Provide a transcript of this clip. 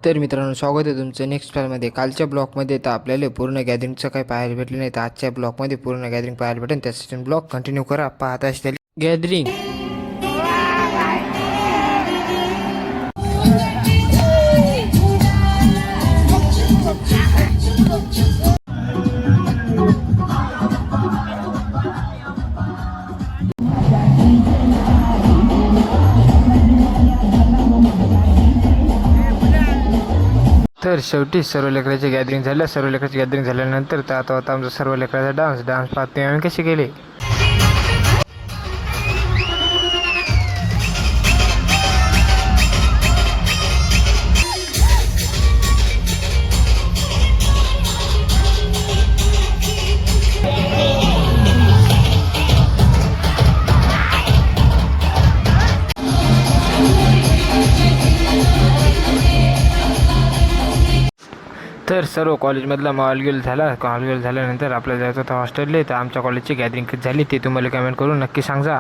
तर मित्रांनो, स्वागत आहे तुमचं नेक्स्ट पार्टमध्ये. कालच्या ब्लॉकमध्ये तर आपल्याला पूर्ण गॅदरिंगचं काही पाहायला भेटलं नाही, तर आजच्या ब्लॉकमध्ये पूर्ण गॅदरिंग पाहायला भेटेल. त्यासाठी ब्लॉक कंटिन्यू करा. पाहत असतील गॅदरिंग. तर शेवटी सर्व लेकराची गॅदरिंग झालं. सर्व लेकराची गॅदरिंग झाल्यानंतर तर आता होता आमचा सर्व लेकराचा डान्स पाहते आम्ही कसे केले. तर सर्व कॉलेजमधला मॉलगेल झाल्यानंतर आपल्याला जायचं होतं हॉस्टेलला. तर आमच्या कॉलेजची गॅदरिंग झाली ते तुम्हाला कमेंट करून नक्की सांगा.